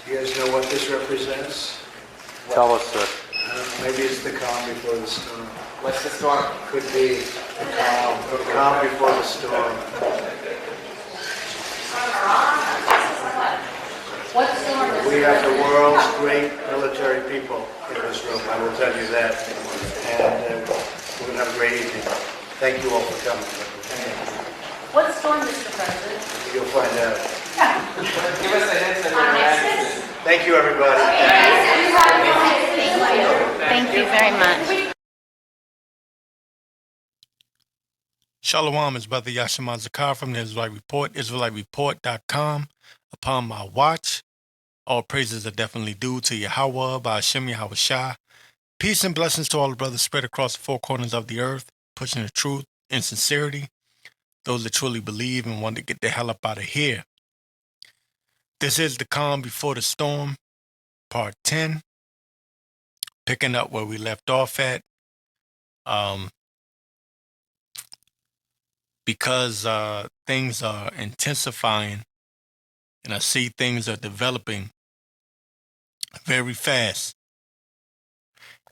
You guys know what this represents? Tell us, sir. Maybe it's the calm before the storm. What's the storm? Could be the calm before the storm. What storm is We have the world's great military people in this room, I will tell you that. And we're going to have a great evening. Thank you all for coming. What storm, Mr. President? You'll find out. Give us a hint of your Thank you, everybody. Thank you very much. Shalom, is Brother Yashima Zakar from the Israelite Report, Israelitereport.com. Upon my watch, all praises are definitely due to Yahweh, by Hashem Yahawashi. Peace and blessings to all the brothers spread across the four corners of the earth, pushing the truth and sincerity. Those that truly believe and want to get the hell up out of here. This is the calm before the storm, part 10. Picking up where we left off at. Because things are intensifying and I see things are developing very fast.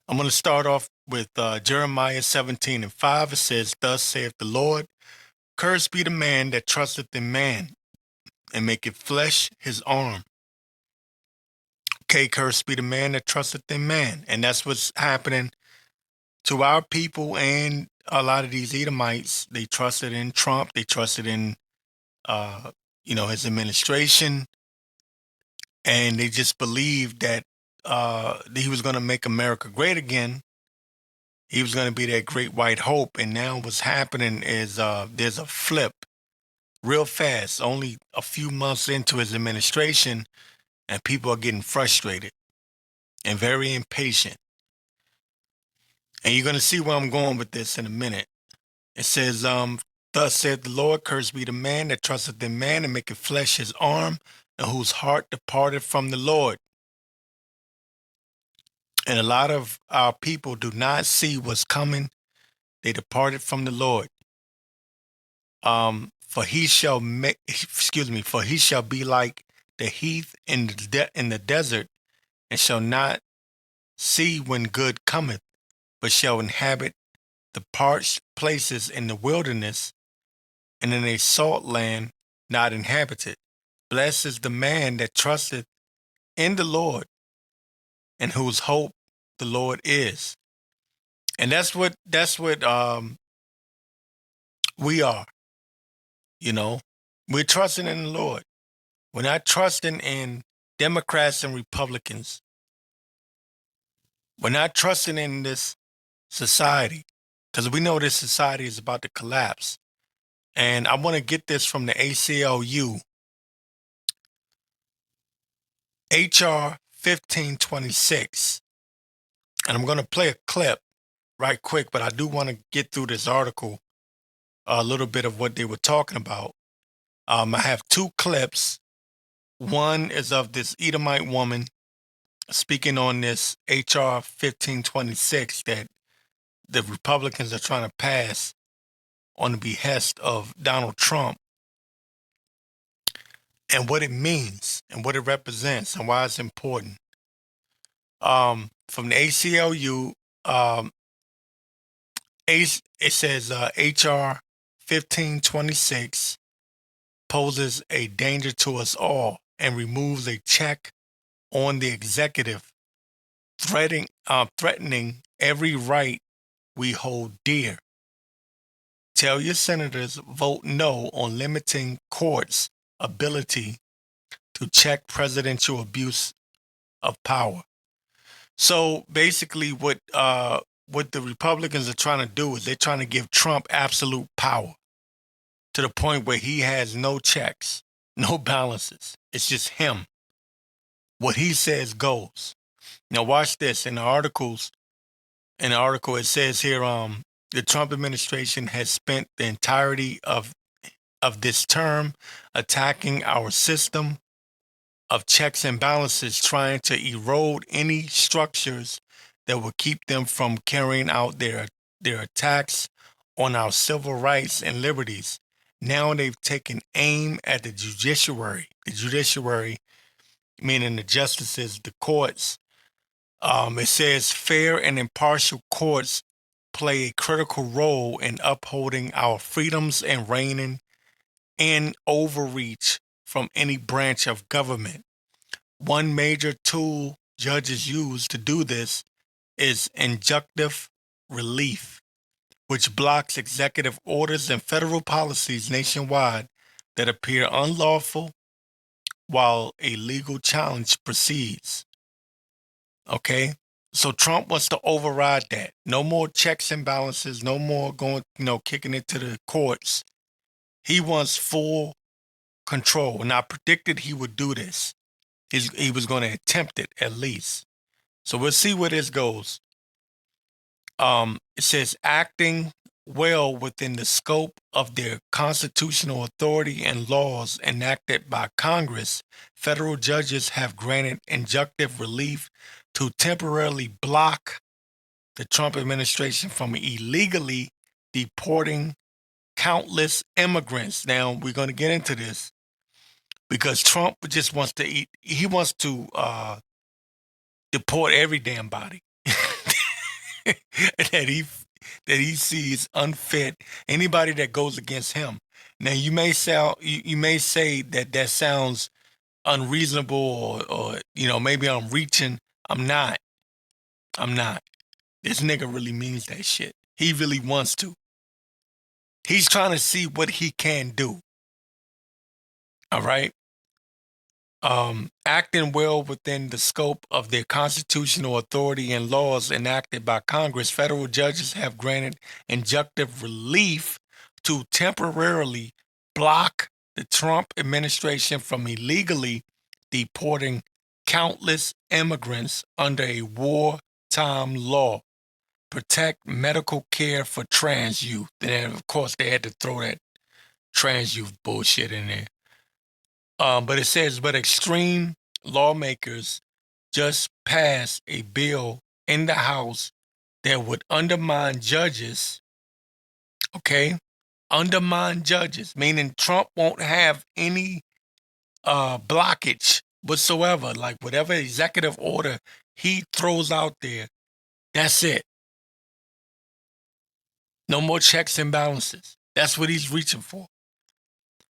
I'm going to start off with Jeremiah 17:5. It says, "Thus saith the Lord, cursed be the man that trusteth in man, and maketh flesh his arm." Okay, cursed be the man that trusteth in man. And that's what's happening to our people and a lot of these Edomites. They trusted in Trump. They trusted in, his administration. And they just believed that he was going to make America great again. He was going to be that great white hope. And now what's happening is there's a flip real fast, only a few months into his administration, and people are getting frustrated and very impatient. And you're going to see where I'm going with this in a minute. It says, "Thus saith the Lord, cursed be the man that trusteth in man and maketh flesh his arm, and whose heart departed from the Lord." And a lot of our people do not see what's coming. They departed from the Lord. For he shall be like the heath in the desert, and shall not see when good cometh, but shall inhabit the parched places in the wilderness, and in a salt land not inhabited. Blessed is the man that trusteth in the Lord, and whose hope the Lord is. And that's what we are. We're trusting in the Lord. We're not trusting in Democrats and Republicans. We're not trusting in this society, because we know this society is about to collapse. And I want to get this from the ACLU. HR 1526. And I'm going to play a clip right quick, but I do want to get through this article, a little bit of what they were talking about. I have two clips. One is of this Edomite woman speaking on this HR 1526 that the Republicans are trying to pass on the behest of Donald Trump, and what it means and what it represents and why it's important. From the ACLU, it says HR 1526 poses a danger to us all and removes a check on the executive, threatening every right we hold dear. Tell your senators vote no on limiting courts' ability to check presidential abuse of power. So basically what the Republicans are trying to do is they're trying to give Trump absolute power to the point where he has no checks, no balances. It's just him. What he says goes. Now watch this. In the article it says here, the Trump administration has spent the entirety of this term attacking our system of checks and balances, trying to erode any structures that will keep them from carrying out their attacks on our civil rights and liberties. Now they've taken aim at the judiciary. The judiciary meaning the justices, the courts. It says fair and impartial courts play a critical role in upholding our freedoms and reigning in overreach from any branch of government. One major tool judges use to do this is injunctive relief, which blocks executive orders and federal policies nationwide that appear unlawful while a legal challenge proceeds. Okay? So Trump wants to override that. No more checks and balances, no more going, kicking it to the courts. He wants full control. And I predicted he would do this. He was going to attempt it at least. So we'll see where this goes. It says acting well within the scope of their constitutional authority and laws enacted by Congress, federal judges have granted injunctive relief to temporarily block the Trump administration from illegally deporting countless immigrants. Now, we're going to get into this because Trump just wants to he wants to deport every damn body that he sees unfit, anybody that goes against him. Now, you may say that sounds unreasonable or maybe I'm reaching. I'm not. This nigga really means that shit. He really wants to. He's trying to see what he can do. All right. Acting well within the scope of their constitutional authority and laws enacted by Congress, federal judges have granted injunctive relief to temporarily block the Trump administration from illegally deporting countless immigrants under a wartime law. Protect medical care for trans youth. And of course, they had to throw that trans youth bullshit in there. But it says, but extreme lawmakers just passed a bill in the House that would undermine judges, okay? Undermine judges, meaning Trump won't have any blockage whatsoever. Like whatever executive order he throws out there, that's it. No more checks and balances. That's what he's reaching for.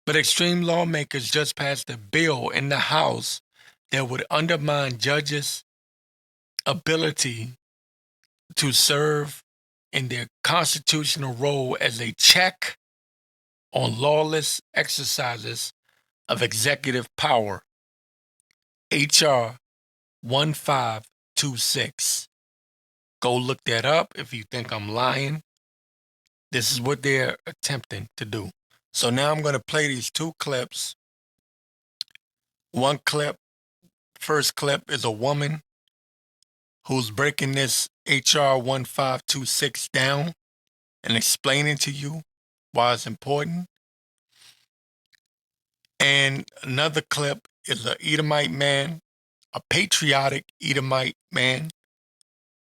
But extreme lawmakers just passed a bill in the House that would undermine judges' ability to serve in their constitutional role as a check on lawless exercises of executive power. H.R. 1526. Go look that up if you think I'm lying. This is what they're attempting to do. So now I'm going to play these two clips. One clip, first clip, is a woman who's breaking this HR 1526 down and explaining to you why it's important. And another clip is an Edomite man, a patriotic Edomite man,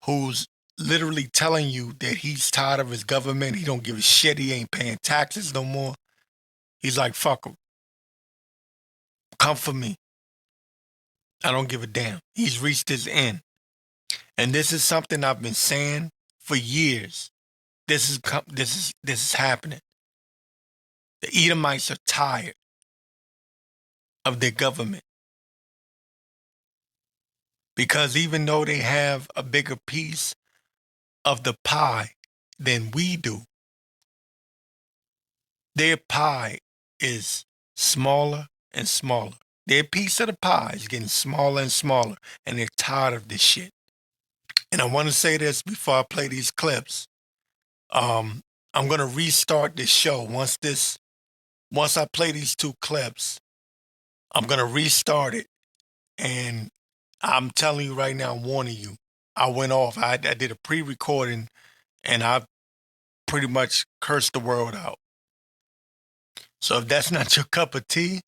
who's literally telling you that he's tired of his government. He don't give a shit. He ain't paying taxes no more. He's like, fuck him. Come for me. I don't give a damn. He's reached his end. And this is something I've been saying for years. This is happening. The Edomites are tired of their government. Because even though they have a bigger piece of the pie than we do, their pie is smaller and smaller. Their piece of the pie is getting smaller and smaller, and they're tired of this shit. And I want to say this before I play these clips. I'm going to restart this show. Once I play these two clips, I'm going to restart it. And I'm telling you right now, I'm warning you. I went off. I did a pre-recording, and I pretty much cursed the world out. So if that's not your cup of tea,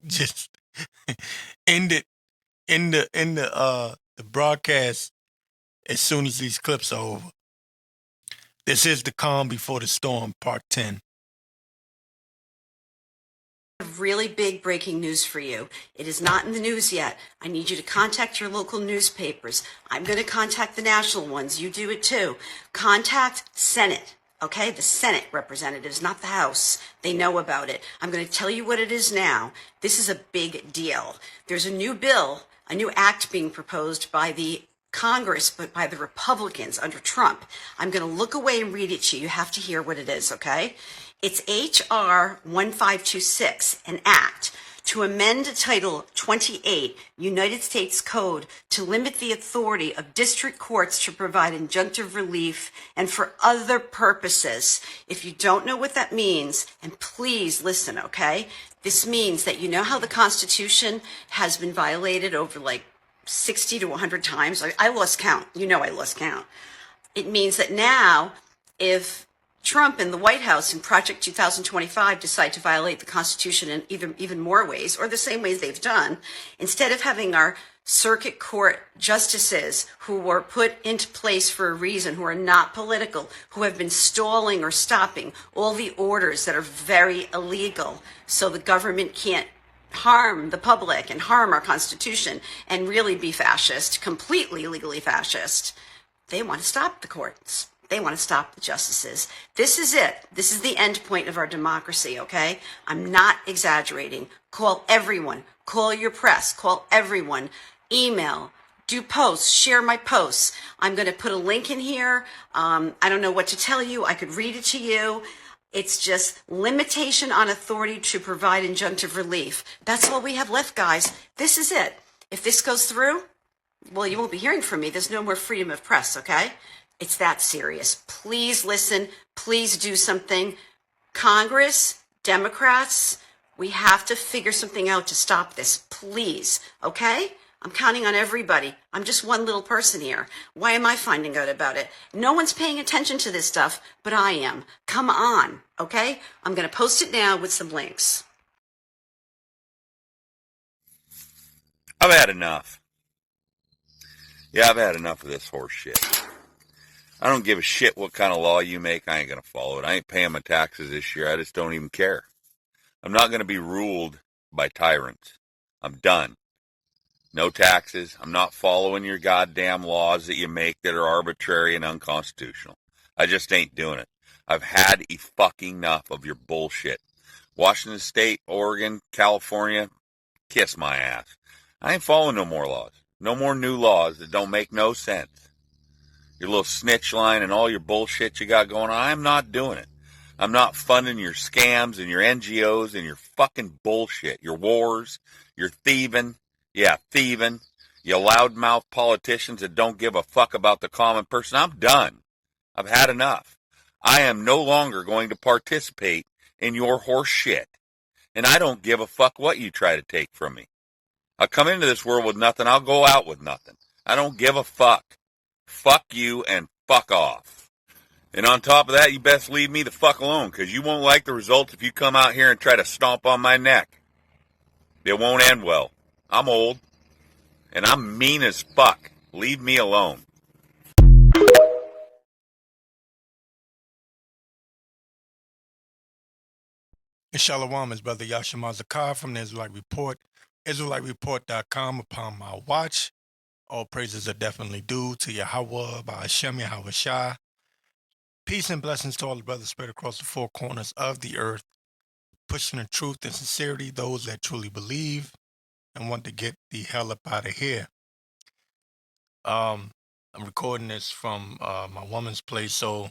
just end it in the broadcast as soon as these clips are over. This is The Calm Before the Storm, Part 10. really big breaking news for you. It is not in the news yet. I need you to contact your local newspapers. I'm going to contact the national ones. You do it too. Contact Senate. Okay, the Senate representatives, not the House. They know about it. I'm going to tell you what it is now. This is a big deal. There's a new bill, a new act being proposed by the Congress, but by the Republicans under Trump. I'm going to look away and read it to you. You have to hear what it is, okay? It's H.R. 1526, an act to amend Title 28, United States Code, to limit the authority of district courts to provide injunctive relief and for other purposes. If you don't know what that means, and please listen, okay? This means that you know how the Constitution has been violated over like 60 to 100 times. I lost count. You know I lost count. It means that now, if Trump and the White House in Project 2025 decide to violate the Constitution in even more ways, or the same ways they've done, instead of having our circuit court justices who were put into place for a reason, who are not political, who have been stalling or stopping all the orders that are very illegal, so the government can't harm the public and harm our Constitution and really be fascist, completely legally fascist, they want to stop the courts. They want to stop the justices. This is it. This is the end point of our democracy, okay? I'm not exaggerating. Call everyone. Call your press. Call everyone. Email. Do posts. Share my posts. I'm going to put a link in here. I don't know what to tell you. I could read it to you. It's just limitation on authority to provide injunctive relief. That's all we have left, guys. This is it. If this goes through, well, you won't be hearing from me. There's no more freedom of press, okay? It's that serious. Please listen. Please do something. Congress, Democrats, we have to figure something out to stop this. Please, okay? I'm counting on everybody. I'm just one little person here. Why am I finding out about it? No one's paying attention to this stuff, but I am. Come on, okay? I'm going to post it now with some links. I've had enough. Yeah, I've had enough of this horse shit. I don't give a shit what kind of law you make. I ain't going to follow it. I ain't paying my taxes this year. I just don't even care. I'm not going to be ruled by tyrants. I'm done. No taxes. I'm not following your goddamn laws that you make that are arbitrary and unconstitutional. I just ain't doing it. I've had fucking enough of your bullshit. Washington State, Oregon, California, kiss my ass. I ain't following no more laws. No more new laws that don't make no sense. Your little snitch line and all your bullshit you got going on, I'm not doing it. I'm not funding your scams and your NGOs and your fucking bullshit. Your wars, your thieving. Yeah, thieving. You loudmouth politicians that don't give a fuck about the common person. I'm done. I've had enough. I am no longer going to participate in your horse shit. And I don't give a fuck what you try to take from me. I come into this world with nothing. I'll go out with nothing. I don't give a fuck. Fuck you and fuck off. And on top of that, you best leave me the fuck alone, because you won't like the results if you come out here and try to stomp on my neck. It won't end well. I'm old. And I'm mean as fuck. Leave me alone. And Shalom is Brother Yashima Zakar from the Israelite Report, IsraeliteReport.com. Upon my watch, all praises are definitely due to Yahweh, by Hashem, Yahawashi. Peace and blessings to all the brothers spread across the four corners of the earth, pushing the truth and sincerity, those that truly believe and want to get the hell up out of here. I'm recording this from my woman's place, so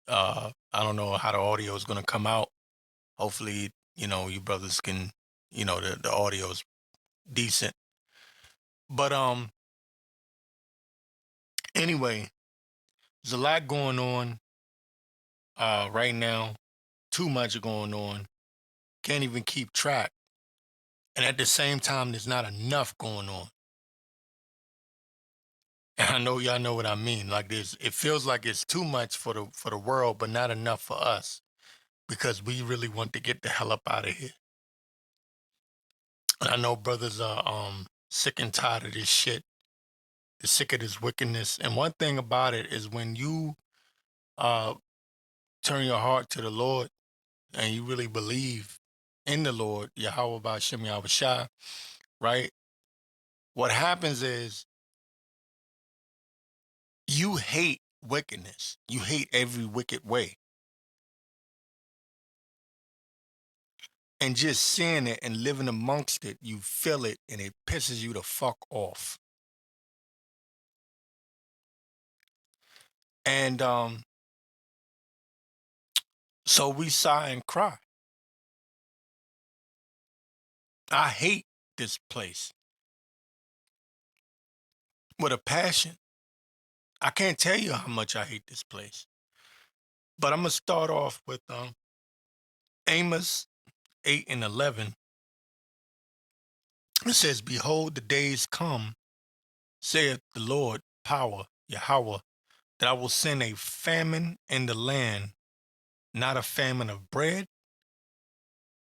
I don't know how the audio is going to come out. Hopefully, you brothers can, the audio is decent. But anyway, there's a lot going on right now. Too much going on. Can't even keep track. And at the same time, there's not enough going on. And I know y'all know what I mean. Like it feels like it's too much for the world, but not enough for us, because we really want to get the hell up out of here. And I know brothers are sick and tired of this shit. They're sick of this wickedness. And one thing about it is, when you turn your heart to the Lord and you really believe in the Lord, Yahawashi, right? What happens is you hate wickedness. You hate every wicked way. And just seeing it and living amongst it, you feel it and it pisses you the fuck off. And so we sigh and cry. I hate this place with a passion. I can't tell you how much I hate this place. But I'm going to start off with Amos 8 and 11. It says, behold, the days come, saith the Lord, power, Yahweh, that I will send a famine in the land, not a famine of bread,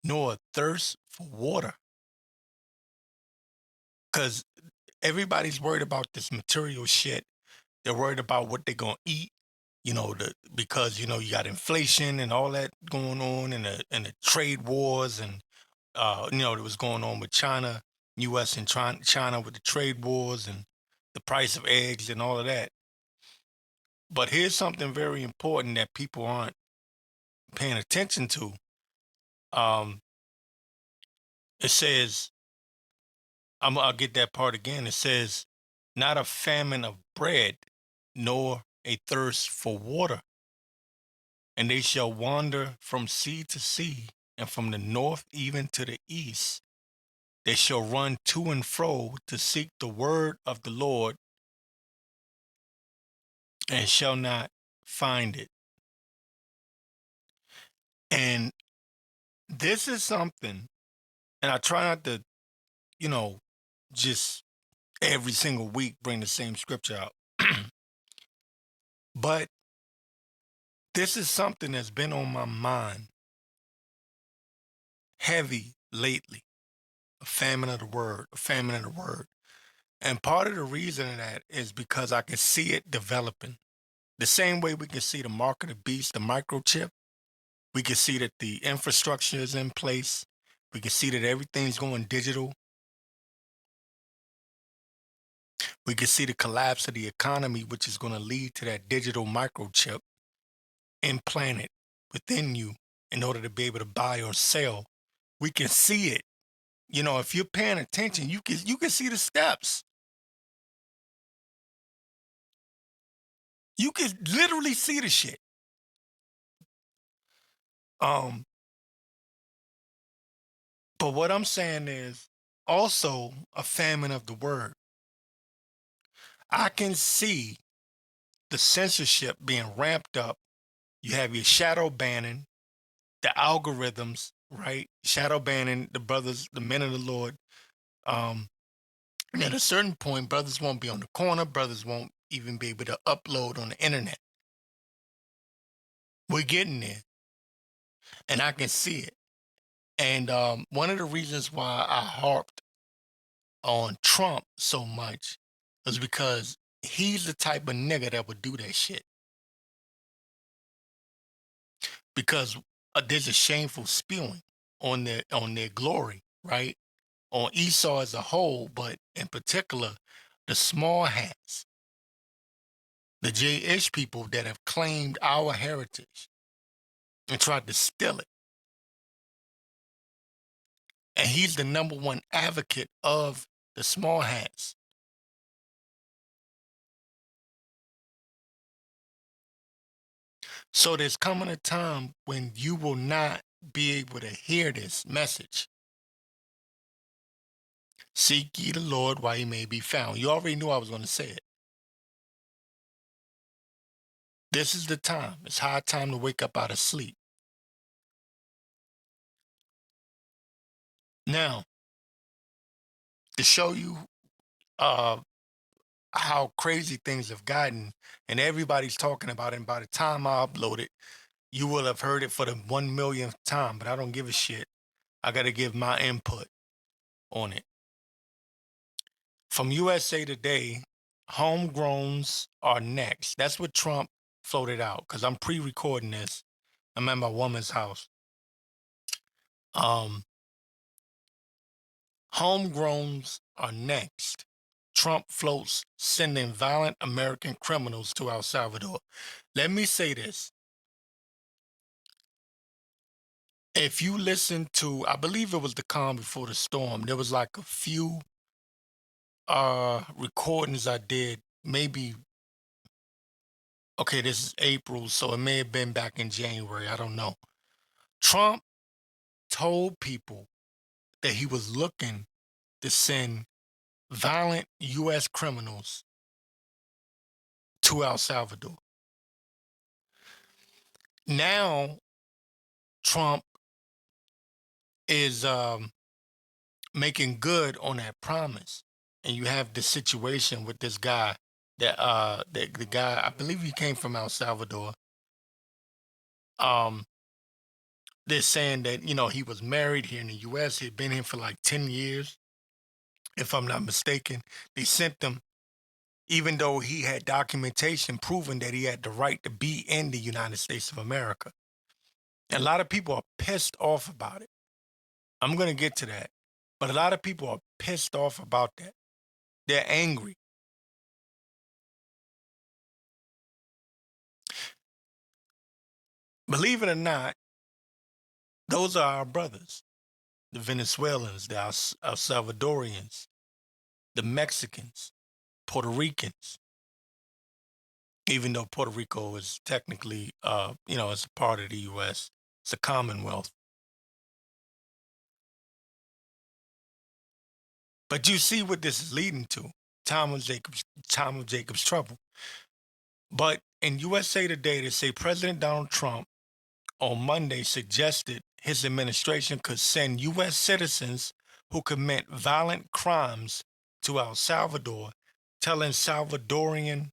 nor a thirst for water. Because everybody's worried about this material shit. They're worried about what they're going to eat, because, you got inflation and all that going on and the trade wars and, that was going on with China, U.S. and China with the trade wars and the price of eggs and all of that. But here's something very important that people aren't paying attention to. It says, I'll get that part again. It says, not a famine of bread, nor a thirst for water. And they shall wander from sea to sea, and from the north even to the east. They shall run to and fro to seek the word of the Lord, and shall not find it. And this is something, and I try not to, just every single week bring the same scripture out. But this is something that's been on my mind heavy lately. A famine of the word, a famine of the word. And part of the reason of that is because I can see it developing. The same way we can see the mark of the beast, the microchip. We can see that the infrastructure is in place. We can see that everything's going digital. We can see the collapse of the economy, which is going to lead to that digital microchip implanted within you in order to be able to buy or sell. We can see it. If you're paying attention, you can see the steps. You can literally see the shit. But what I'm saying is also a famine of the word. I can see the censorship being ramped up. You have your shadow banning, the algorithms, right? Shadow banning the brothers, the men of the Lord. And at a certain point, brothers won't be on the corner. Brothers won't even be able to upload on the internet. We're getting there. And I can see it. And one of the reasons why I harped on Trump so much is because he's the type of nigga that would do that shit. Because there's a shameful spewing on their glory, right? On Esau as a whole, but in particular, the small hats, the J-ish people that have claimed our heritage and tried to steal it. And he's the number one advocate of the small hats. So there's coming a time when you will not be able to hear this message. Seek ye the Lord while he may be found. You already knew I was going to say it. This is the time. It's high time to wake up out of sleep. Now, to show you how crazy things have gotten, and everybody's talking about it, and by the time I upload it, you will have heard it for the 1 millionth time, but I don't give a shit. I got to give my input on it. From USA Today, homegrowns are next. That's what Trump floated out, because I'm pre-recording this. I'm at my woman's house. Homegrowns are next. Trump floats sending violent American criminals to El Salvador. Let me say this. If you listen to, I believe it was the calm before the storm, there was like a few recordings I did, maybe, okay, this is April, so it may have been back in January, I don't know. Trump told people that he was looking to send violent U.S. criminals to El Salvador. Now, Trump is making good on that promise. And you have this situation with this guy that the guy, I believe he came from El Salvador. They're saying that, you know, he was married here in the US. He'd been here for like 10 years, if I'm not mistaken. They sent him, even though he had documentation proving that he had the right to be in the United States of America. And a lot of people are pissed off about it. I'm going to get to that. But a lot of people are pissed off about that. They're angry. Believe it or not, those are our brothers. The Venezuelans, the El Salvadorians, the Mexicans, Puerto Ricans. Even though Puerto Rico is technically, you know, it's a part of the U.S., it's a commonwealth. But you see what this is leading to, time of Jacob's trouble. But in USA Today, they say President Donald Trump on Monday suggested his administration could send U.S. citizens who commit violent crimes to El Salvador, telling Salvadorian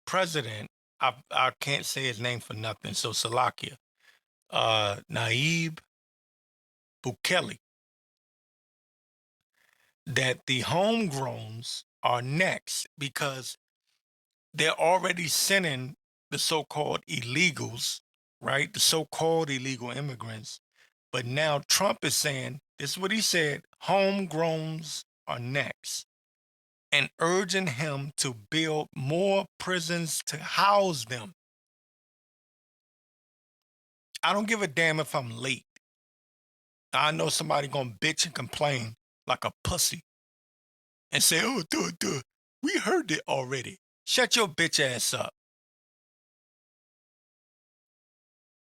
president, I can't say his name for nothing, so Salakia, Nayib Bukele, that the homegrowns are next because they're already sending the so-called illegals, right? The so-called illegal immigrants. But now Trump is saying, this is what he said, homegrowns are next, and urging him to build more prisons to house them. I don't give a damn if I'm late. I know somebody gonna bitch and complain like a pussy and say, oh, duh, we heard it already. Shut your bitch ass up.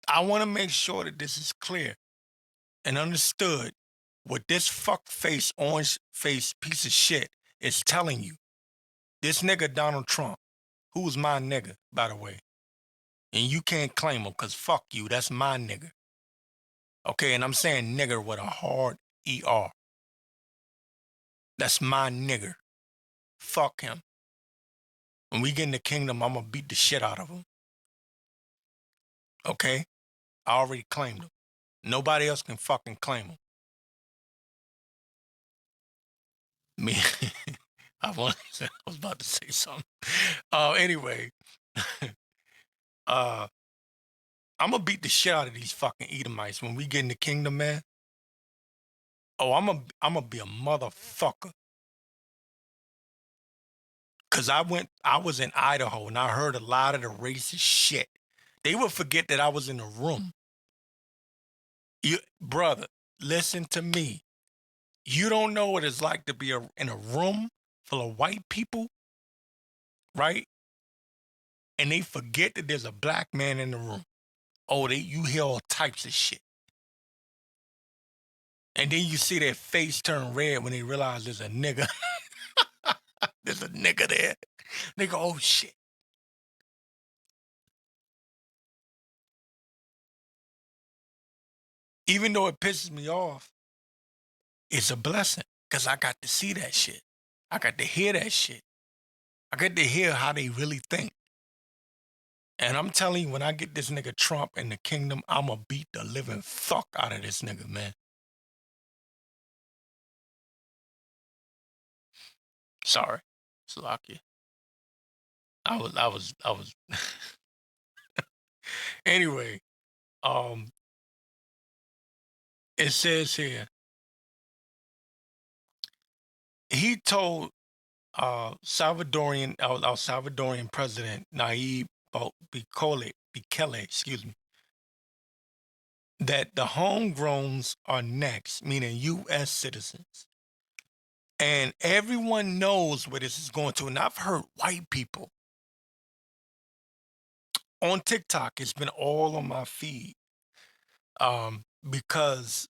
I want to make sure that this is clear and understood what this fuck face, orange face piece of shit is telling you. This nigga Donald Trump, who's my nigga, by the way, and you can't claim him because fuck you, that's my nigga. Okay, and I'm saying nigger with a hard ER. That's my nigger. Fuck him. When we get in the kingdom, I'm going to beat the shit out of him. Okay? I already claimed him. Nobody else can fucking claim him. Me, I was about to say something. Anyway, I'm going to beat the shit out of these fucking Edomites when we get in the kingdom, man. Oh, I'm gonna be a motherfucker. Cause I was in Idaho and I heard a lot of the racist shit. They would forget that I was in the room. Brother, listen to me. You don't know what it's like to be in a room full of white people, right? And they forget that there's a black man in the room. Oh, you hear all types of shit. And then you see their face turn red when they realize there's a nigga. There's a nigga there. They go, oh shit. Even though it pisses me off, it's a blessing because I got to see that shit. I got to hear that shit. I got to hear how they really think. And I'm telling you, when I get this nigga Trump in the kingdom, I'm going to beat the living fuck out of this nigga, man. Sorry. Salakia. I was. Anyway, it says here, he told our Salvadorian president Nayib Bukele, excuse me, that the homegrowns are next, meaning U.S. citizens. And everyone knows where this is going to. And I've heard white people on TikTok, it's been all on my feed, because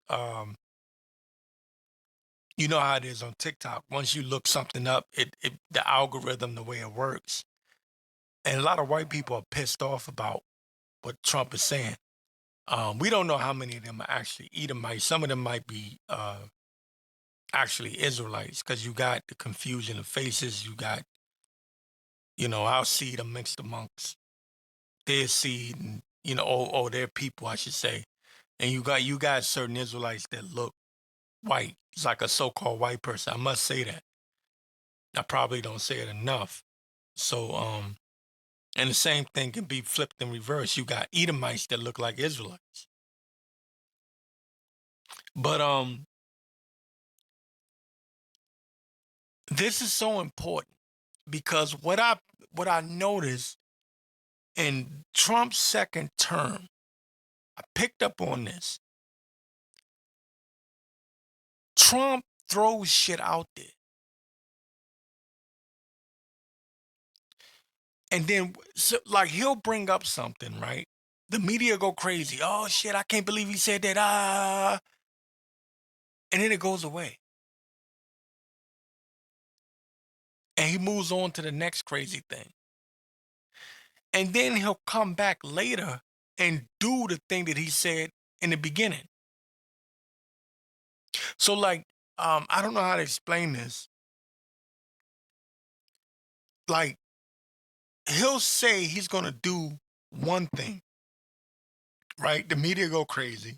you know how it is on TikTok. Once you look something up, the algorithm, the way it works. And a lot of white people are pissed off about what Trump is saying. We don't know how many of them are actually Edomites. Some of them might be actually Israelites, because you got the confusion of faces. You got, our seed are mixed amongst their seed, and or their people, I should say. And you got certain Israelites that look white. It's like a so-called white person. I must say that. I probably don't say it enough. So, and the same thing can be flipped in reverse. You got Edomites that look like Israelites. But this is so important, because what I noticed in Trump's second term, I picked up on this. Trump throws shit out there. And then, like, he'll bring up something, right? The media go crazy. Oh, shit, I can't believe he said that. And then it goes away. And he moves on to the next crazy thing. And then he'll come back later and do the thing that he said in the beginning. So, like, I don't know how to explain this. Like, he'll say he's going to do one thing, right? The media go crazy.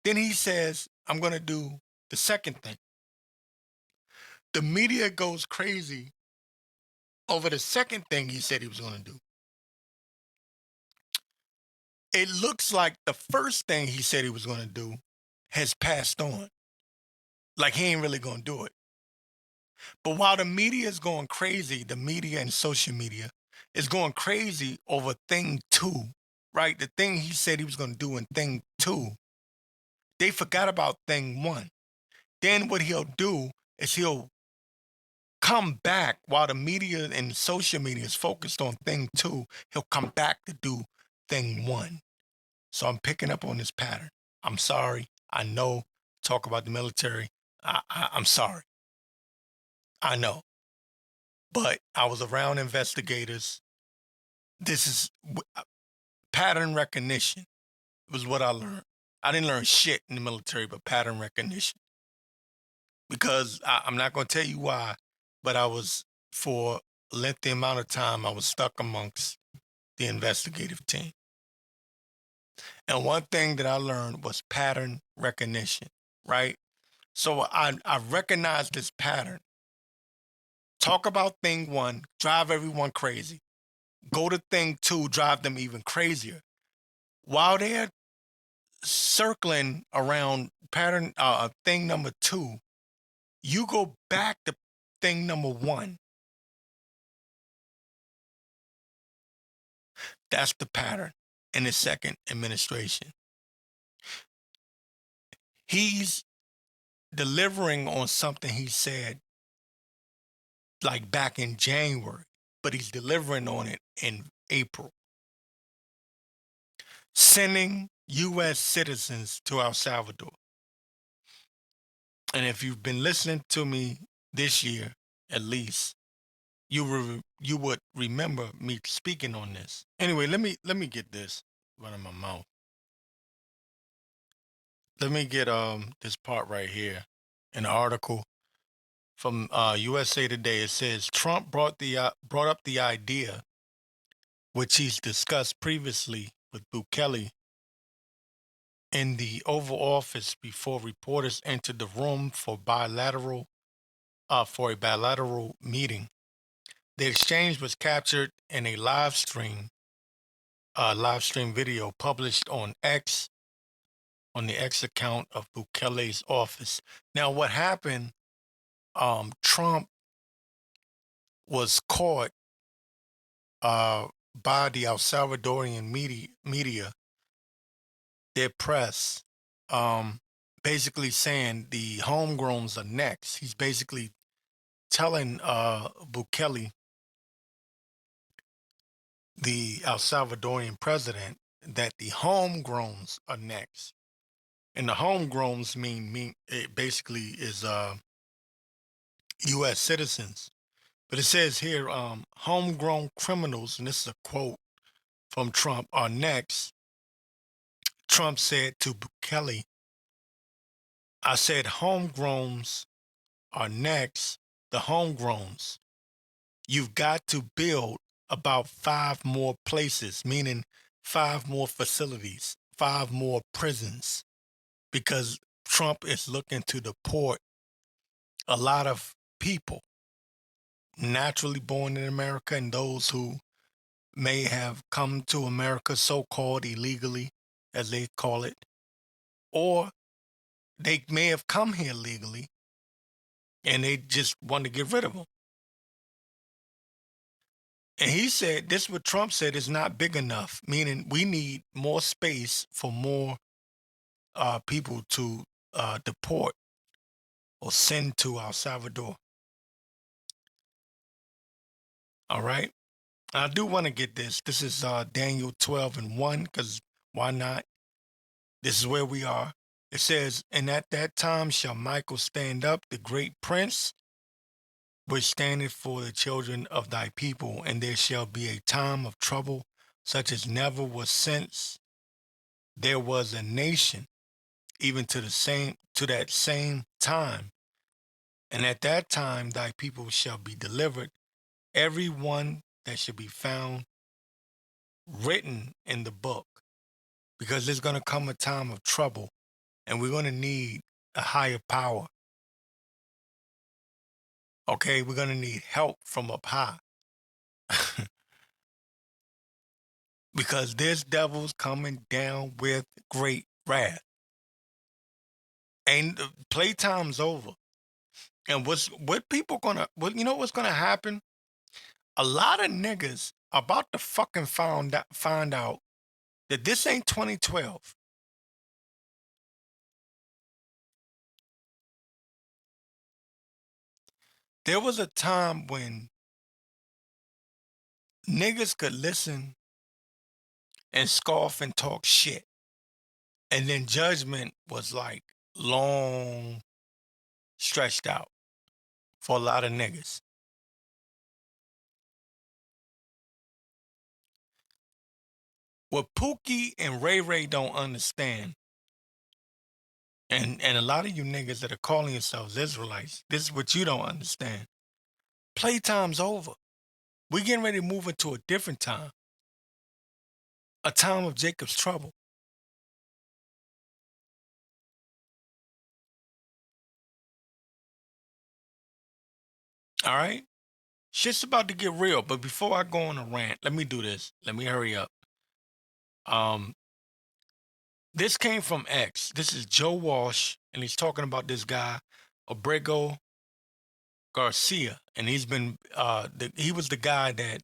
Then he says, I'm going to do the second thing. The media goes crazy over the second thing he said he was going to do. It looks like the first thing he said he was going to do has passed on. Like, he ain't really going to do it. But while the media is going crazy, the media and social media is going crazy over thing two, right? The thing he said he was going to do in thing two, they forgot about thing one. Then what he'll do is he'll come back while the media and social media is focused on thing two. He'll come back to do thing one. So I'm picking up on this pattern. I'm sorry. I know. Talk about the military. I'm sorry. I know. But I was around investigators. This is pattern recognition was what I learned. I didn't learn shit in the military, but pattern recognition. Because I'm not going to tell you why, but I was, for a lengthy amount of time, I was stuck amongst the investigative team. And one thing that I learned was pattern recognition, right? So I recognized this pattern. Talk about thing one, drive everyone crazy. Go to thing two, drive them even crazier. While they're circling around pattern thing number two, you go back to thing number one. That's the pattern in the second administration. He's delivering on something he said like back in January, but he's delivering on it in April. Sending U.S. citizens to El Salvador. And if you've been listening to me this year, at least, you would remember me speaking on this. Anyway, let me get this right in my mouth. Let me get this part right here. An article from USA Today. It says Trump brought up the idea, which he's discussed previously with Bukele in the Oval Office before reporters entered the room for a bilateral meeting. The exchange was captured in a live stream video published on X, on the X account of Bukele's office. Now, what happened Trump was caught by the El Salvadorian media, their press, basically saying the homegrowns are next. He's basically telling Bukele, the El Salvadorian president, that the homegrowns are next. And the homegrowns mean it basically is U.S. citizens. But it says here, homegrown criminals, and this is a quote from Trump, are next. Trump said to Bukele, I said homegrowns are next, the homegrowns. You've got to build about 5 more places, meaning 5 more facilities, 5 more prisons, because Trump is looking to deport a lot of people naturally born in America and those who may have come to America so-called illegally, as they call it, or they may have come here legally and they just want to get rid of them. And he said, this is what Trump said, is not big enough, meaning we need more space for more people to deport or send to El Salvador. All right. I do want to get this. This is Daniel 12:1, because why not? This is where we are. It says, and at that time shall Michael stand up, the great prince, which standeth for the children of thy people, and there shall be a time of trouble, such as never was since there was a nation, even to that same time. And at that time thy people shall be delivered, every one that shall be found written in the book, because there's going to come a time of trouble, and we're going to need a higher power. Okay, we're going to need help from up high. Because this devil's coming down with great wrath. And playtime's over. And what people gonna, you know what's gonna happen? A lot of niggas about to fucking find out that this ain't 2012. There was a time when niggas could listen and scoff and talk shit. And then judgment was like long stretched out for a lot of niggas. What Pookie and Ray Ray don't understand, and a lot of you niggas that are calling yourselves Israelites, this is what you don't understand. Playtime's over. We're getting ready to move into a different time. A time of Jacob's trouble. All right? Shit's about to get real, but before I go on a rant, let me do this. Let me hurry up. This came from X. This is Joe Walsh, and he's talking about this guy, Abrego Garcia, and he's been he was the guy that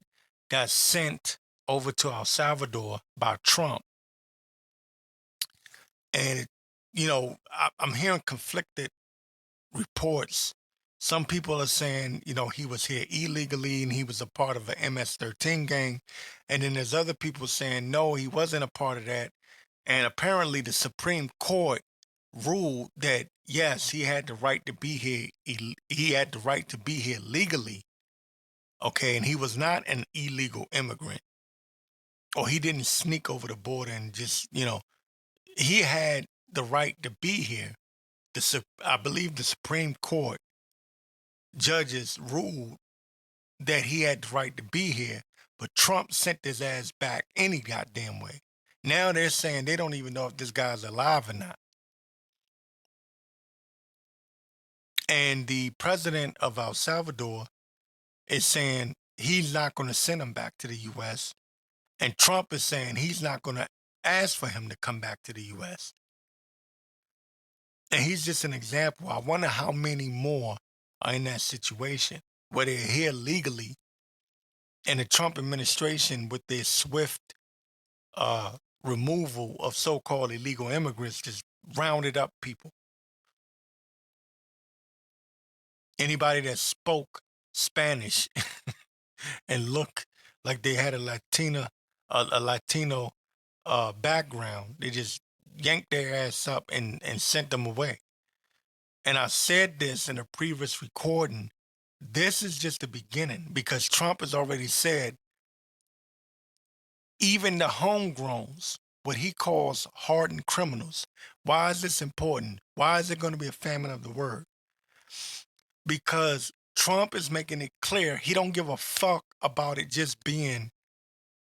got sent over to El Salvador by Trump. And I'm hearing conflicted reports. Some people are saying, he was here illegally and he was a part of an MS-13 gang. And then there's other people saying, no, he wasn't a part of that. And apparently the Supreme Court ruled that, yes, he had the right to be here. He had the right to be here legally. Okay. And he was not an illegal immigrant, or he didn't sneak over the border and just, he had the right to be here. I believe the Supreme Court judges ruled that he had the right to be here, but Trump sent his ass back any goddamn way. Now they're saying they don't even know if this guy's alive or not. And the president of El Salvador is saying he's not going to send him back to the U.S. And Trump is saying he's not going to ask for him to come back to the U.S. And he's just an example. I wonder how many more are in that situation where they're here legally, and the Trump administration, with their swift removal of so-called illegal immigrants, just rounded up people. Anybody that spoke Spanish and looked like they had a Latino background, they just yanked their ass up and sent them away. And I said this in a previous recording. This is just the beginning, because Trump has already said even the homegrowns, what he calls hardened criminals. Why is this important? Why is it going to be a famine of the word? Because Trump is making it clear he don't give a fuck about it just being,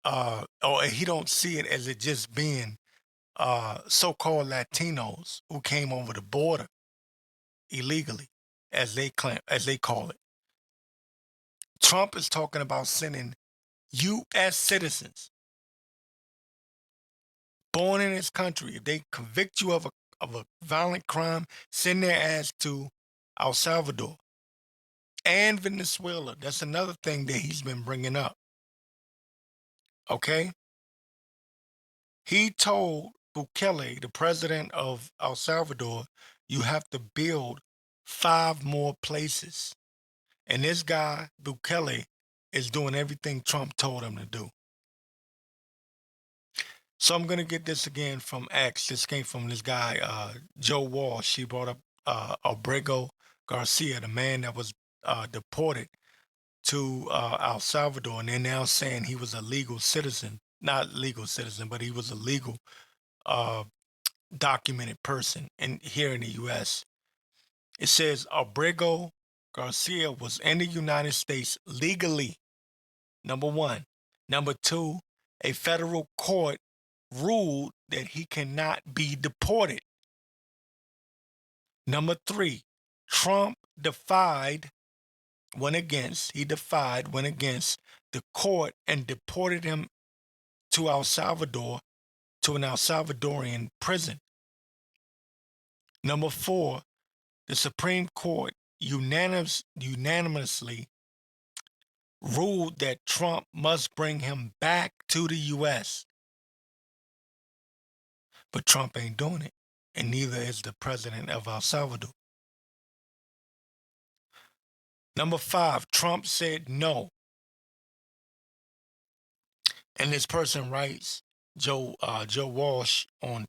or he don't see it as it just being so-called Latinos who came over the border illegally, as they call it. Trump is talking about sending U.S. citizens born in this country. If they convict you of a violent crime, send their ass to El Salvador and Venezuela. That's another thing that he's been bringing up. Okay? He told Bukele, the president of El Salvador, you have to build 5 more places. And this guy, Bukele, is doing everything Trump told him to do. So I'm going to get this again from X. This came from this guy, Joe Walsh. He brought up Abrego Garcia, the man that was deported to El Salvador, and they're now saying he was a legal citizen. Not legal citizen, but he was a legal documented person here in the U.S. It says Abrego Garcia was in the United States legally, number 1. Number 2, a federal court ruled that he cannot be deported. Number 3, Trump went against the court and deported him to El Salvador, to an El Salvadorian prison. Number 4, the Supreme Court unanimously ruled that Trump must bring him back to the U.S. But Trump ain't doing it, and neither is the president of El Salvador. Number 5, Trump said no. And this person writes, Joe Walsh on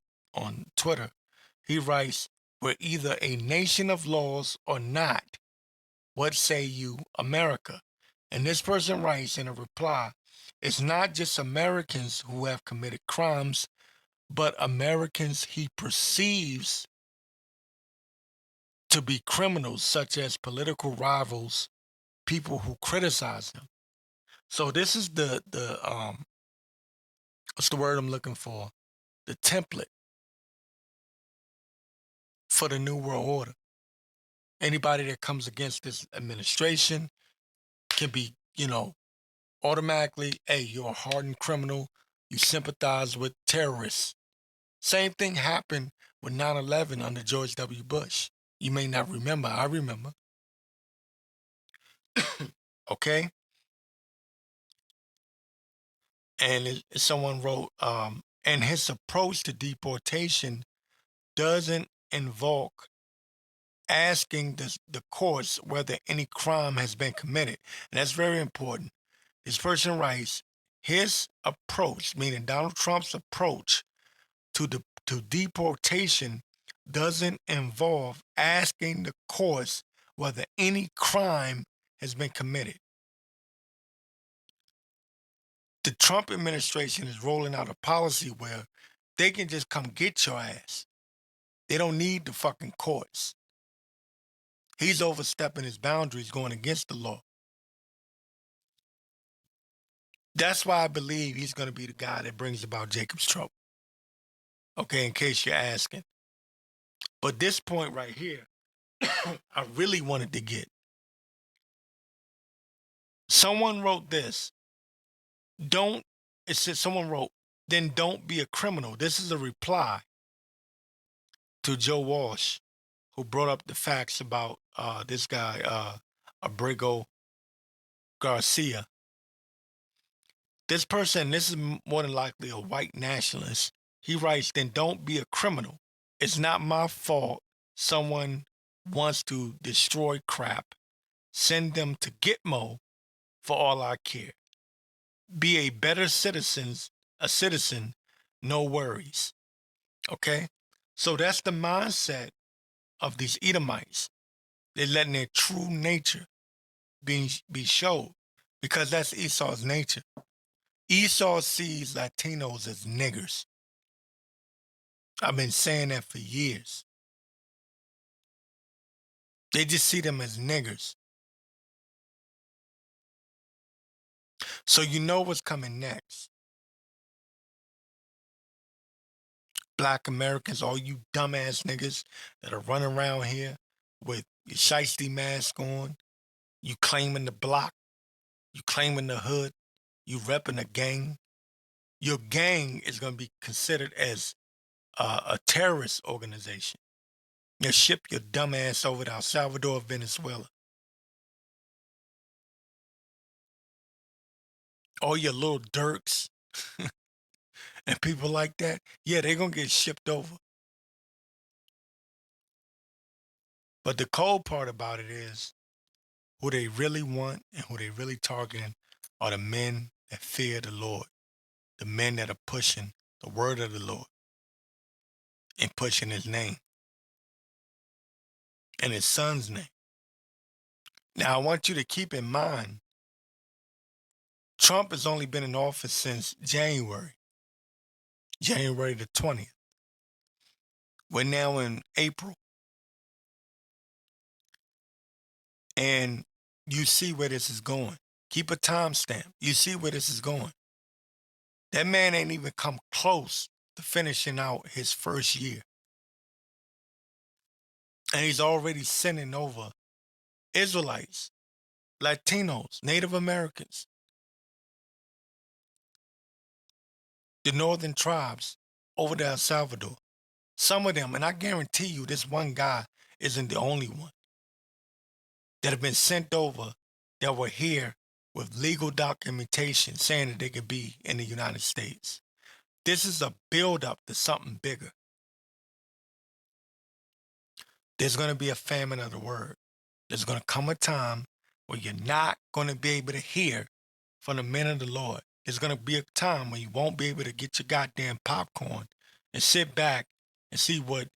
Twitter, he writes, we're either a nation of laws or not. What say you, America? And this person writes in a reply, it's not just Americans who have committed crimes, but Americans he perceives to be criminals, such as political rivals, people who criticize him. So this is the what's the word I'm looking for? The template for the New World Order. Anybody that comes against this administration can be, automatically, hey, you're a hardened criminal. You sympathize with terrorists. Same thing happened with 9/11 under George W. Bush. You may not remember. I remember. Okay? And someone wrote, and his approach to deportation doesn't invoke asking the courts whether any crime has been committed. And that's very important. This person writes, his approach, meaning Donald Trump's approach to deportation, doesn't involve asking the courts whether any crime has been committed. The Trump administration is rolling out a policy where they can just come get your ass. They don't need the fucking courts. He's overstepping his boundaries, going against the law. That's why I believe he's going to be the guy that brings about Jacob's trouble. Okay, in case you're asking. But this point right here, I really wanted to get. Someone wrote this. Someone wrote, then don't be a criminal. This is a reply to Joe Walsh, who brought up the facts about this guy, Abrego Garcia. This person, this is more than likely a white nationalist. He writes, then don't be a criminal. It's not my fault someone wants to destroy crap. Send them to Gitmo for all I care. Be a better citizen, no worries. Okay? So that's the mindset of these Edomites. They're letting their true nature be showed because that's Esau's nature. Esau sees Latinos as niggers. I've been saying that for years. They just see them as niggers. So you know what's coming next. Black Americans, all you dumbass niggas that are running around here with your shiesty mask on, you claiming the block, you claiming the hood, you repping a gang. Your gang is going to be considered as a terrorist organization. You ship your dumb ass over to El Salvador, Venezuela. All your little Dirks and people like that, yeah, they're going to get shipped over. But the cold part about it is who they really want and who they really targeting are the men that fear the Lord, the men that are pushing the word of the Lord and pushing his name and his son's name. Now, I want you to keep in mind, Trump has only been in office since January the 20th. We're now in April. And you see where this is going. Keep a timestamp. You see where this is going. That man ain't even come close to finishing out his first year. And he's already sending over Israelites, Latinos, Native Americans, the northern tribes over to El Salvador. Some of them, and I guarantee you this one guy isn't the only one, that have been sent over that were here with legal documentation saying that they could be in the United States. This is a build-up to something bigger. There's going to be a famine of the word. There's going to come a time where you're not going to be able to hear from the men of the Lord. There's going to be a time when you won't be able to get your goddamn popcorn and sit back and see what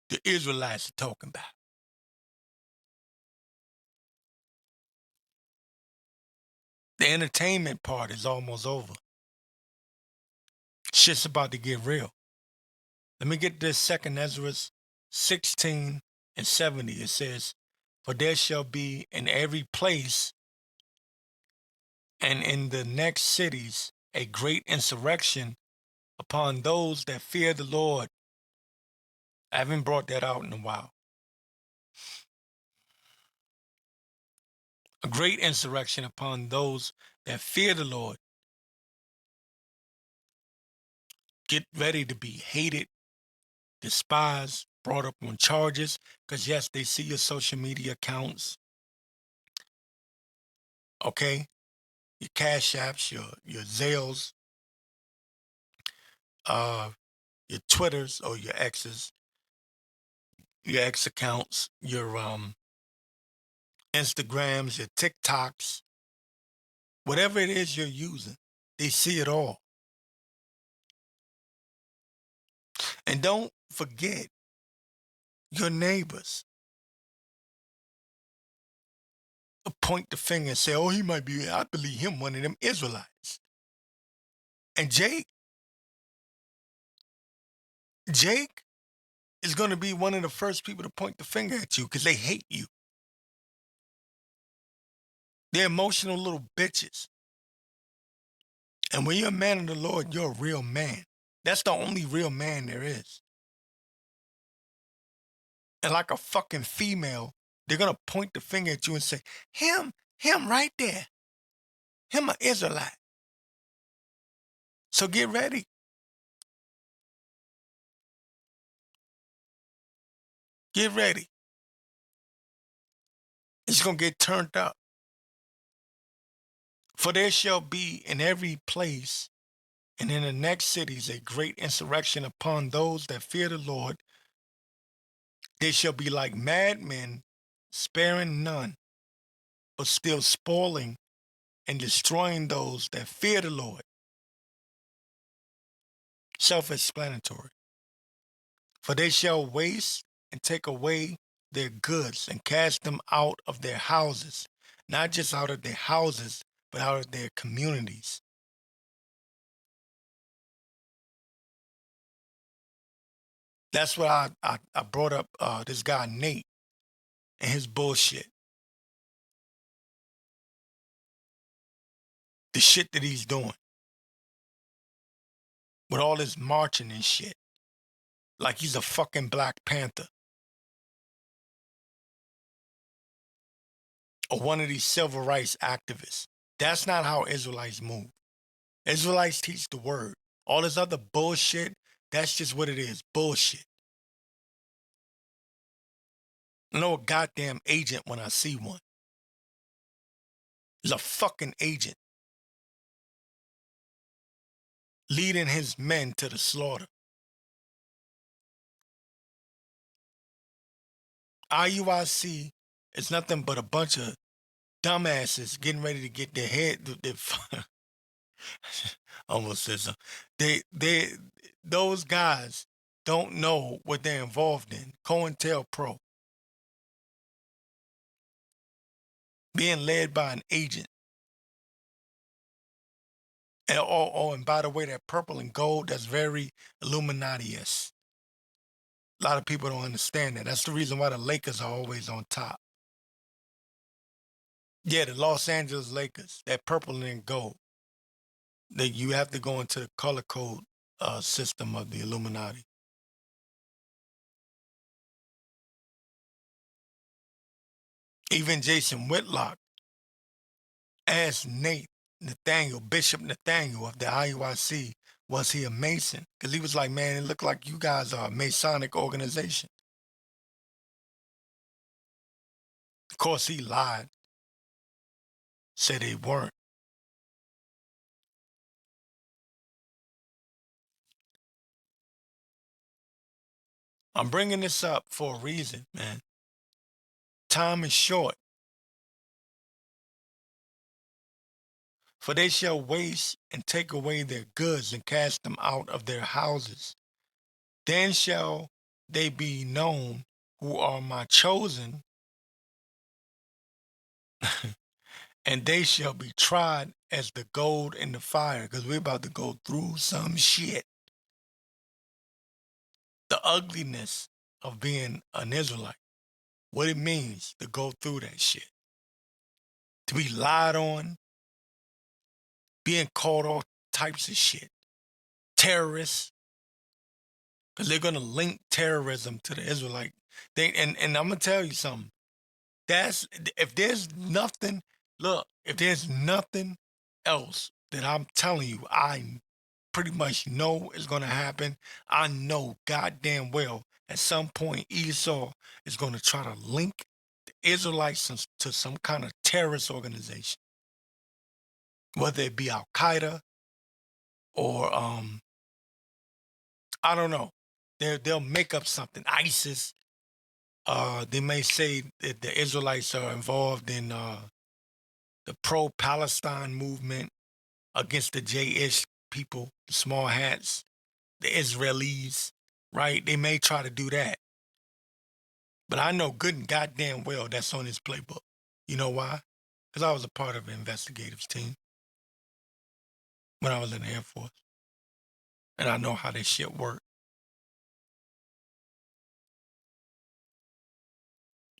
the Israelites are talking about. The entertainment part is almost over. Shit's about to get real. Let me get this, 2 Ezra 16 and 70. It says, for there shall be in every place and in the next cities a great insurrection upon those that fear the Lord. I haven't brought that out in a while. A great insurrection upon those that fear the Lord. Get ready to be hated, despised, brought up on charges, because yes, they see your social media accounts. Okay? Your Cash Apps, your Zales, your Twitters or your X's, your X accounts, your Instagrams, your TikToks, whatever it is you're using, they see it all. And don't forget your neighbors. Point the finger and say, oh, he might be, I believe him, one of them Israelites. And Jake is going to be one of the first people to point the finger at you because they hate you. They're emotional little bitches. And when you're a man of the Lord, you're a real man. That's the only real man there is. And like a fucking female, they're going to point the finger at you and say, him right there. Him an Israelite. So get ready. Get ready. It's going to get turned up. For there shall be in every place and in the next cities a great insurrection upon those that fear the Lord. They shall be like madmen, sparing none, but still spoiling and destroying those that fear the Lord. Self-explanatory. For they shall waste and take away their goods and cast them out of their houses, not just out of their houses, but out of their communities. That's what I brought up this guy Nate and his bullshit. The shit that he's doing with all this marching and shit. Like he's a fucking Black Panther. Or one of these civil rights activists. That's not how Israelites move. Israelites teach the word. All this other bullshit, that's just what it is. Bullshit. I know a goddamn agent when I see one. He's a fucking agent. Leading his men to the slaughter. IUIC is nothing but a bunch of dumbasses getting ready to get their head. Almost said something. Those guys don't know what they're involved in. COINTELPRO. Being led by an agent. And by the way, that purple and gold, that's very Illuminati-esque. A lot of people don't understand that. That's the reason why the Lakers are always on top. Yeah, the Los Angeles Lakers, that purple and gold. You have to go into the color code system of the Illuminati. Even Jason Whitlock asked Bishop Nathaniel of the IUIC, was he a Mason? Because he was like, man, it looked like you guys are a Masonic organization. Of course, he lied. Said they weren't. I'm bringing this up for a reason, man. Time is short. For they shall waste and take away their goods and cast them out of their houses. Then shall they be known who are my chosen, and they shall be tried as the gold in the fire, because we're about to go through some shit. The ugliness of being an Israelite, what it means to go through that shit. To be lied on, being called all types of shit. Terrorists, because they're going to link terrorism to the Israelite thing. And I'm going to tell you something. If there's nothing else that I'm telling you, I pretty much know is going to happen. I know goddamn well at some point Esau is going to try to link the Israelites to some kind of terrorist organization. Whether it be Al-Qaeda or, I don't know. They'll make up something. ISIS. They may say that the Israelites are involved in the pro-Palestine movement against the J-ish people, the small hats, the Israelis, right? They may try to do that. But I know good and goddamn well that's on his playbook. You know why? Because I was a part of the investigative team when I was in the Air Force. And I know how this shit works.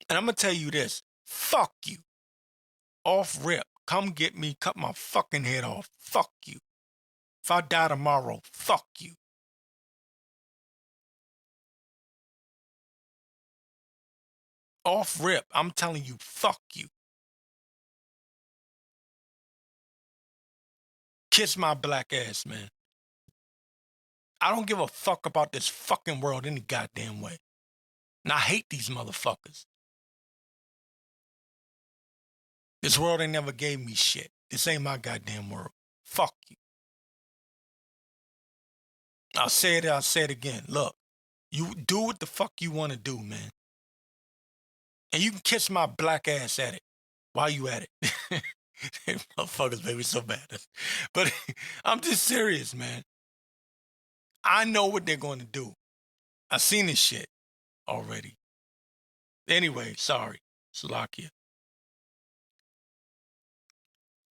And I'm going to tell you this. Fuck you. Off rip. Come get me. Cut my fucking head off. Fuck you. If I die tomorrow, fuck you. Off rip. I'm telling you, fuck you. Kiss my black ass, man. I don't give a fuck about this fucking world any goddamn way. And I hate these motherfuckers. This world ain't never gave me shit. This ain't my goddamn world. Fuck you. I'll say it again. Look, you do what the fuck you want to do, man. And you can kiss my black ass at it while you at it. Motherfuckers made me so mad. But I'm just serious, man. I know what they're going to do. I've seen this shit already. Anyway, sorry. Salakia.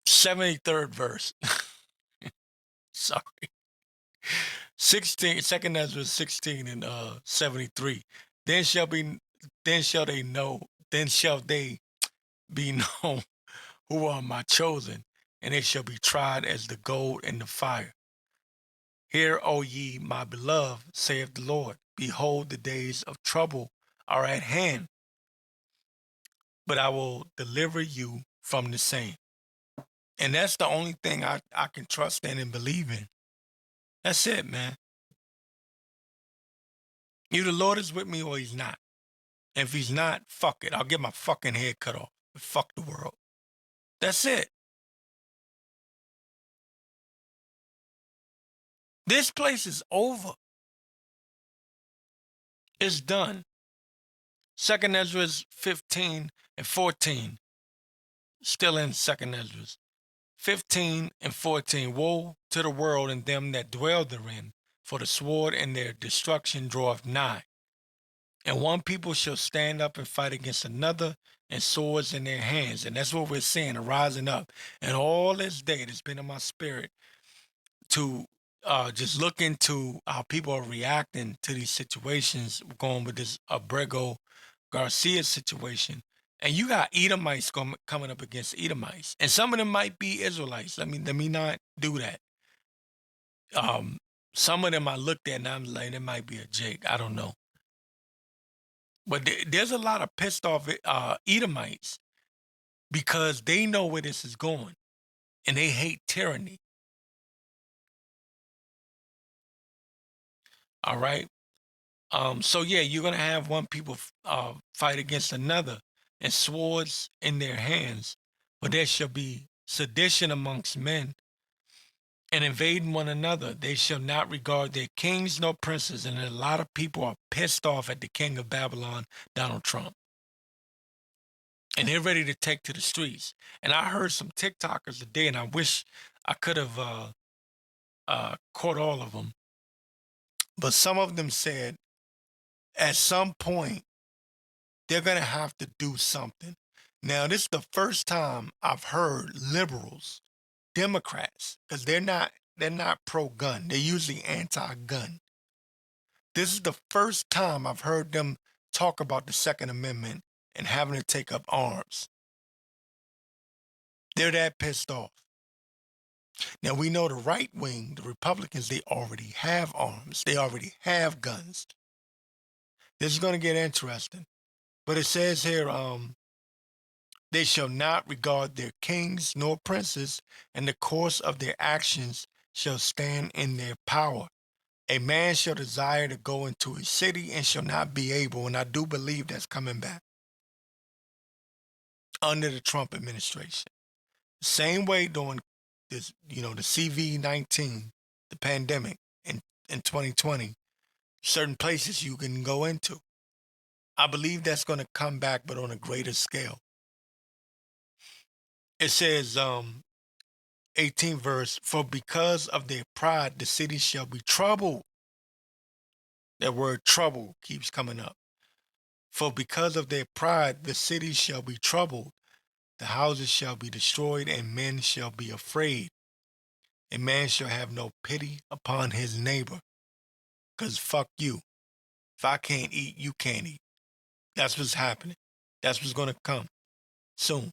73rd verse. Sorry. 16, 2nd Ezra 16 and 73. Then shall they be known who are my chosen, and they shall be tried as the gold in the fire. Hear, O ye, my beloved, saith the Lord. Behold, the days of trouble are at hand, but I will deliver you from the same. And that's the only thing I can trust in and believe in. That's it, man. Either the Lord is with me or he's not. And if he's not, fuck it. I'll get my fucking head cut off. Fuck the world. That's it. This place is over. It's done. 2nd Ezra 15 and 14. Still in 2nd Ezra. 15 and 14. Woe to the world and them that dwell therein, for the sword and their destruction draweth nigh. And one people shall stand up and fight against another, and swords in their hands. And that's what we're seeing, rising up. And all this day, it's been in my spirit to just look into how people are reacting to these situations, going with this Abrego Garcia situation. And you got Edomites coming up against Edomites. And some of them might be Israelites. Let me not do that. Some of them I looked at and I'm like, it might be a Jake. I don't know. But there's a lot of pissed off Edomites because they know where this is going. And they hate tyranny. All right? So yeah, you're gonna have one people fight against another, and swords in their hands, but there shall be sedition amongst men, and invading one another. They shall not regard their kings nor princes, and a lot of people are pissed off at the king of Babylon, Donald Trump, and they're ready to take to the streets. And I heard some TikTokers today, and I wish I could have caught all of them, but some of them said at some point they're going to have to do something. Now, this is the first time I've heard liberals, Democrats, because they're not pro-gun. They're usually anti-gun. This is the first time I've heard them talk about the Second Amendment and having to take up arms. They're that pissed off. Now, we know the right wing, the Republicans, they already have arms. They already have guns. This is going to get interesting. But it says here, they shall not regard their kings nor princes, and the course of their actions shall stand in their power. A man shall desire to go into a city and shall not be able, and I do believe that's coming back under the Trump administration. Same way during this, the CV-19, the pandemic in 2020, certain places you can go into. I believe that's going to come back, but on a greater scale. It says, 18th verse, for because of their pride, the city shall be troubled. That word trouble keeps coming up. For because of their pride, the city shall be troubled. The houses shall be destroyed, and men shall be afraid. A man shall have no pity upon his neighbor. Because fuck you. If I can't eat, you can't eat. That's what's happening. That's what's going to come soon.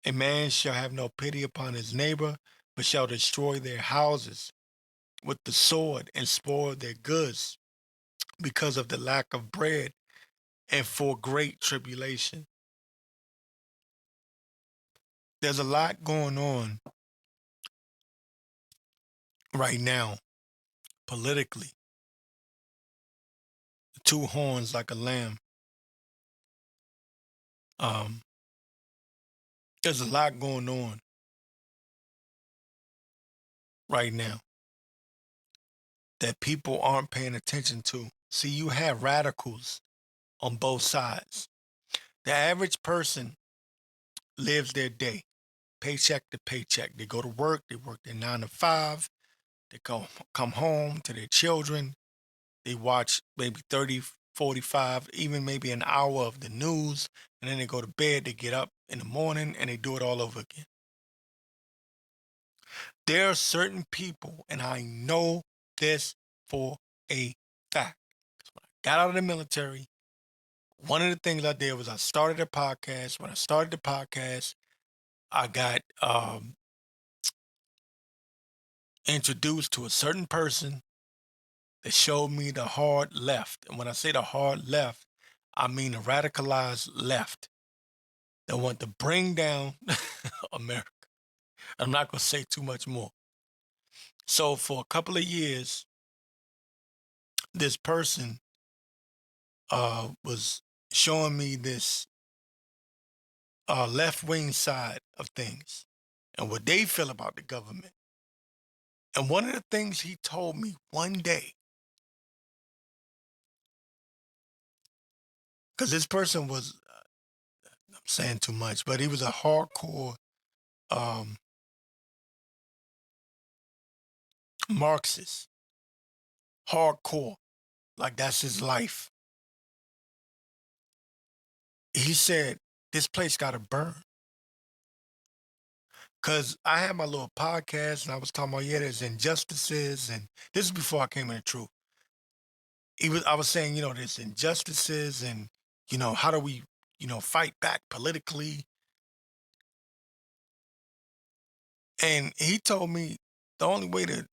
A man shall have no pity upon his neighbor, but shall destroy their houses with the sword and spoil their goods because of the lack of bread and for great tribulation. There's a lot going on right now politically. The two horns like a lamb. There's a lot going on right now that people aren't paying attention to. See, you have radicals on both sides. The average person lives their day, paycheck to paycheck. They go to work, they work their 9 to 5, they come home to their children, they watch maybe 30, 45, even maybe an hour of the news, and then they go to bed, they get up in the morning, and they do it all over again. There are certain people, and I know this for a fact. When I got out of the military, one of the things I did was I started a podcast. When I started the podcast, I got introduced to a certain person that showed me the hard left. And when I say the hard left, I mean the radicalized left that want to bring down America. I'm not going to say too much more. So for a couple of years, this person was showing me this left-wing side of things and what they feel about the government. And one of the things he told me one day, because this person was, I'm saying too much, but he was a hardcore Marxist. Hardcore. Like that's his life. He said, this place got to burn. Because I had my little podcast and I was talking about, yeah, there's injustices. And this is before I came in the truth. I was saying, there's injustices and, how do we, fight back politically? And he told me the only way to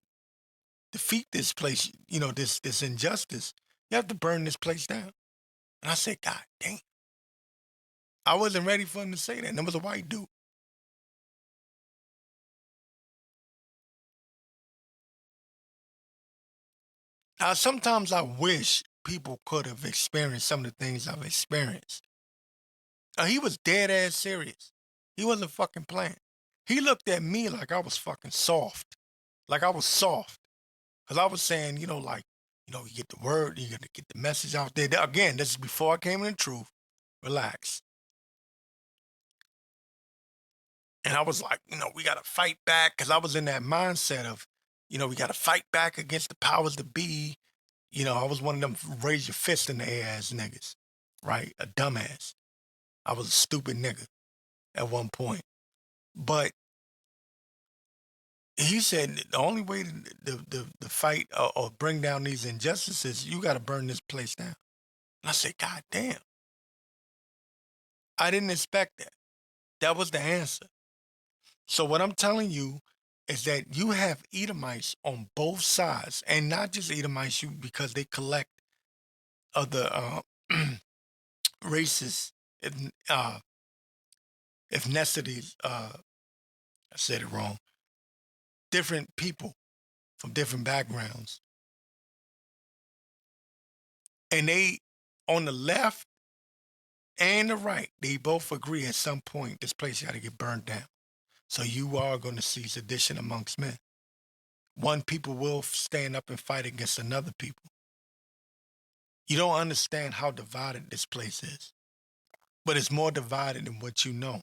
defeat this place, this injustice, you have to burn this place down. And I said, God damn. I wasn't ready for him to say that. And it was a white dude. Sometimes I wish people could have experienced some of the things I've experienced. He was dead ass serious. He wasn't fucking playing. He looked at me like I was fucking soft. Like I was soft. Because I was saying, you get the word, you got to get the message out there. Again, this is before I came in the truth. Relax. And I was like, we got to fight back. Because I was in that mindset of, we got to fight back against the powers that be. I was one of them raise your fist in the air ass niggas, right? A dumbass. I was a stupid nigga at one point. But he said the only way to fight or bring down these injustices, you got to burn this place down. And I said, God damn. I didn't expect that. That was the answer. So what I'm telling you is that you have Edomites on both sides, and not just Edomites, because they collect other races, ethnicities. I said it wrong. Different people from different backgrounds, and they on the left and the right, they both agree at some point this place got to get burned down. So you are going to see sedition amongst men. One people will stand up and fight against another people. You don't understand how divided this place is. But it's more divided than what you know.